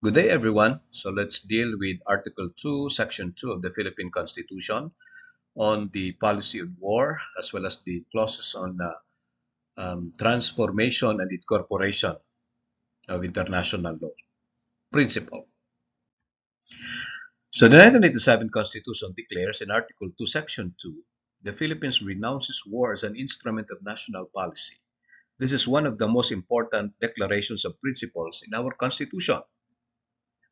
Good day, everyone. So let's deal with Article 2, Section 2 of the Philippine Constitution on the policy of war, as well as the clauses on transformation and incorporation of international law. Principle. So the 1987 Constitution declares in Article 2, Section 2, the Philippines renounces war as an instrument of national policy. This is one of the most important declarations of principles in our Constitution.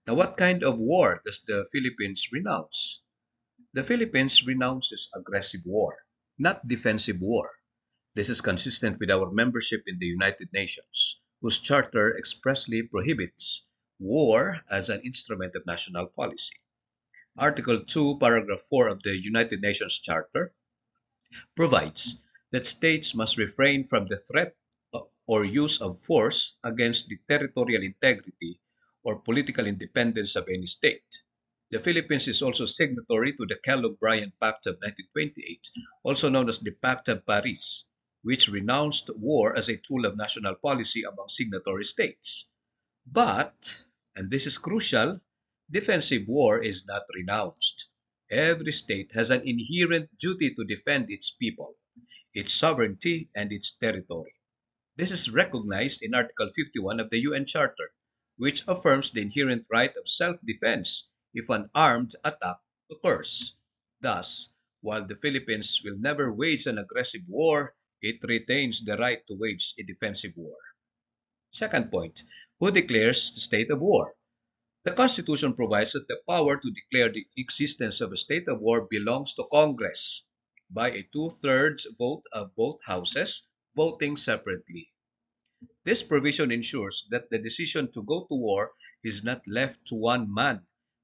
Now, what kind of war does the Philippines renounce? The Philippines renounces aggressive war, not defensive war. This is consistent with our membership in the United Nations, whose charter expressly prohibits war as an instrument of national policy. Article 2, paragraph 4 of the United Nations Charter provides that states must refrain from the threat or use of force against the territorial integrity or political independence of any state. The Philippines is also signatory to the Kellogg-Briand Pact of 1928, also known as the Pact of Paris, which renounced war as a tool of national policy among signatory states. But, and this is crucial, defensive war is not renounced. Every state has an inherent duty to defend its people, its sovereignty, and its territory. This is recognized in Article 51 of the UN Charter, which affirms the inherent right of self-defense if an armed attack occurs. Thus, while the Philippines will never wage an aggressive war, it retains the right to wage a defensive war. Second point, who declares the state of war? The Constitution provides that the power to declare the existence of a state of war belongs to Congress by a two-thirds vote of both houses, voting separately. This provision ensures that the decision to go to war is not left to one man,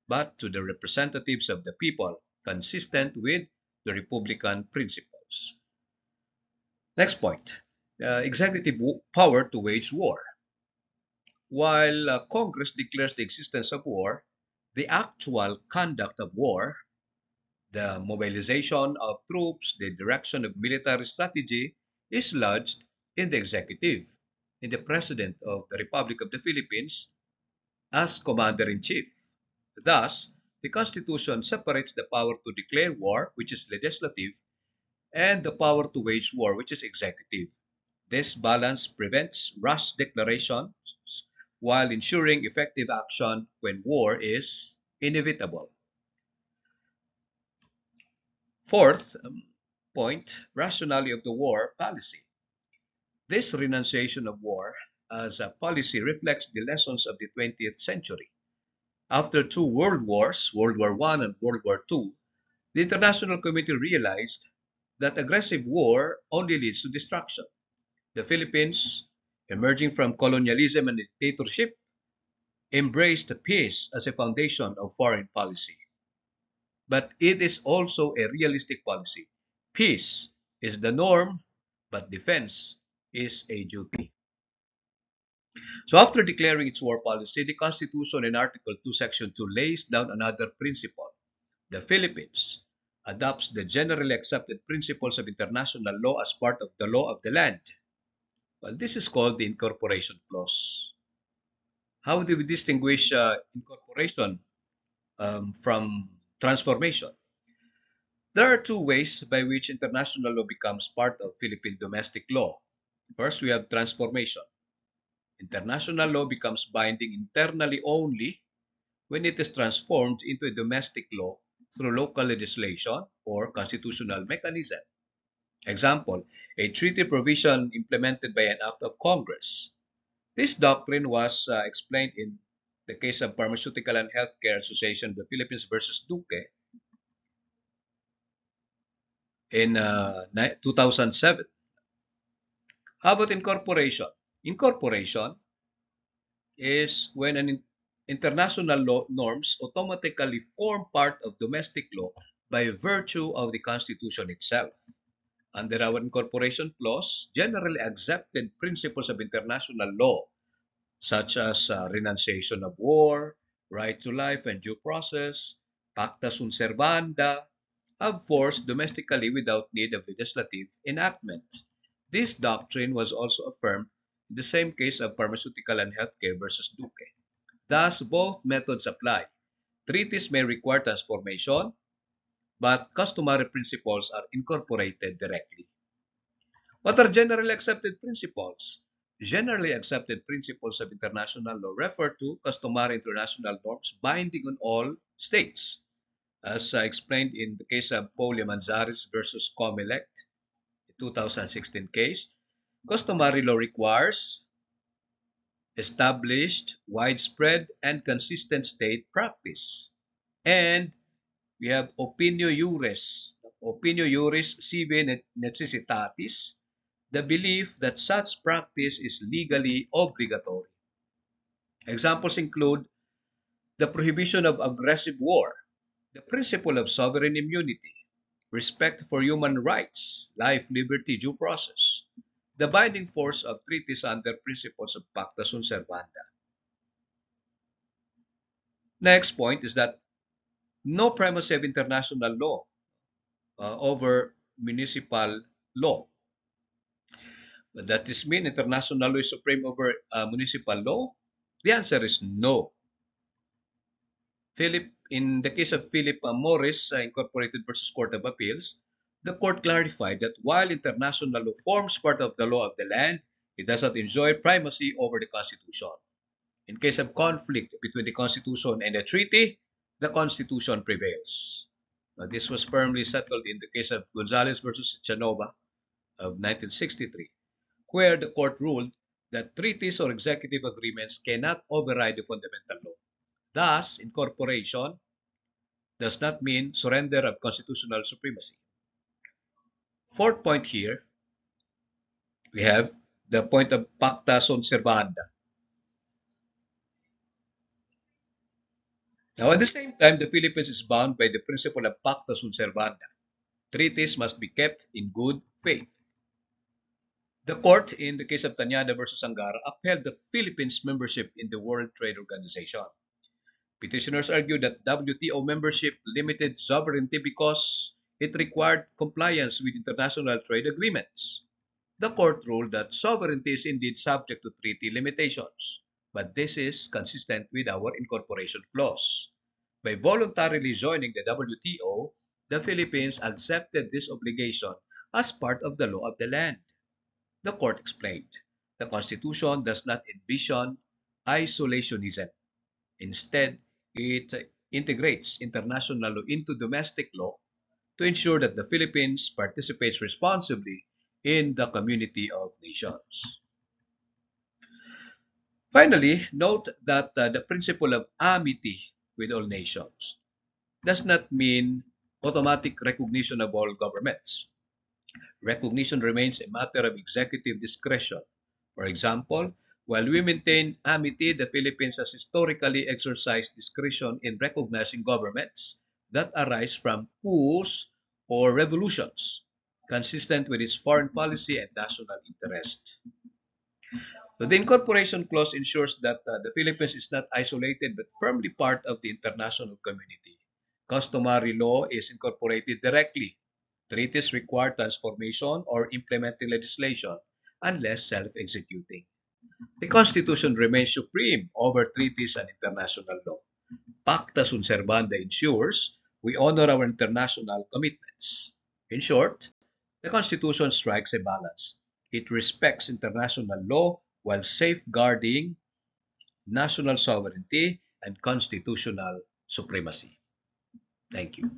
but to the representatives of the people, consistent with the Republican principles. Next point, executive power to wage war. While Congress declares the existence of war, the actual conduct of war, the mobilization of troops, the direction of military strategy, is lodged in the executive, in the President of the Republic of the Philippines, as Commander-in-Chief. Thus, the Constitution separates the power to declare war, which is legislative, and the power to wage war, which is executive. This balance prevents rash declarations while ensuring effective action when war is inevitable. Fourth point, rationality of the war policy. This renunciation of war as a policy reflects the lessons of the 20th century. After two world wars, World War I and World War II, the international community realized that aggressive war only leads to destruction. The Philippines, emerging from colonialism and dictatorship, embraced peace as a foundation of foreign policy. But it is also a realistic policy. Peace is the norm, but defense is a duty. So after declaring its war policy, the Constitution in Article 2, Section 2 lays down another principle. The Philippines adopts the generally accepted principles of international law as part of the law of the land. Well, this is called the incorporation clause. How do we distinguish incorporation from transformation? There are two ways by which international law becomes part of Philippine domestic law. First, we have transformation. International law becomes binding internally only when it is transformed into a domestic law through local legislation or constitutional mechanism. Example, a treaty provision implemented by an act of Congress. This doctrine was explained in the case of Pharmaceutical and Healthcare Association of the Philippines versus Duque in 2007. How about incorporation? Incorporation is when an international law norms automatically form part of domestic law by virtue of the Constitution itself. Under our incorporation clause, generally accepted principles of international law, such as renunciation of war, right to life and due process, pacta sunt servanda, have force domestically without need of legislative enactment. This doctrine was also affirmed in the same case of Pharmaceutical and Healthcare versus Duque. Thus, both methods apply. Treaties may require transformation, but customary principles are incorporated directly. What are generally accepted principles? Generally accepted principles of international law refer to customary international norms binding on all states. As explained in the case of Paul Manzares versus Comelec, 2016 case, customary law requires established, widespread, and consistent state practice. And we have opinio juris. Opinio juris sive necessitatis, the belief that such practice is legally obligatory. Examples include the prohibition of aggressive war, the principle of sovereign immunity, respect for human rights, life, liberty, due process, the binding force of treaties under principles of pacta sunt servanda. Next point is that no primacy of international law over municipal law. But does this mean international law is supreme over municipal law? The answer is no. In the case of Philip Morris Incorporated versus Court of Appeals, the court clarified that while international law forms part of the law of the land, it does not enjoy primacy over the Constitution. In case of conflict between the Constitution and the treaty, the Constitution prevails. Now, this was firmly settled in the case of Gonzalez versus Canova of 1963, where the court ruled that treaties or executive agreements cannot override the fundamental law. Thus, incorporation does not mean surrender of constitutional supremacy. Fourth point here, we have the point of pacta sunt servanda. Now, at the same time, the Philippines is bound by the principle of pacta sunt servanda. Treaties must be kept in good faith. The court, in the case of Tanyada versus Angara, upheld the Philippines' membership in the World Trade Organization. Petitioners argued that WTO membership limited sovereignty because it required compliance with international trade agreements. The court ruled that sovereignty is indeed subject to treaty limitations, but this is consistent with our incorporation clause. By voluntarily joining the WTO, the Philippines accepted this obligation as part of the law of the land. The court explained, the Constitution does not envision isolationism. Instead, it integrates international law into domestic law to ensure that the Philippines participates responsibly in the community of nations. Finally, note that the principle of amity with all nations does not mean automatic recognition of all governments. Recognition remains a matter of executive discretion. For example, while we maintain amity, the Philippines has historically exercised discretion in recognizing governments that arise from coups or revolutions, consistent with its foreign policy and national interest. So the incorporation clause ensures that the Philippines is not isolated but firmly part of the international community. Customary law is incorporated directly. Treaties require transformation or implementing legislation unless self-executing. The Constitution remains supreme over treaties and international law. Pacta sunt servanda ensures we honor our international commitments. In short, the Constitution strikes a balance. It respects international law while safeguarding national sovereignty and constitutional supremacy. Thank you.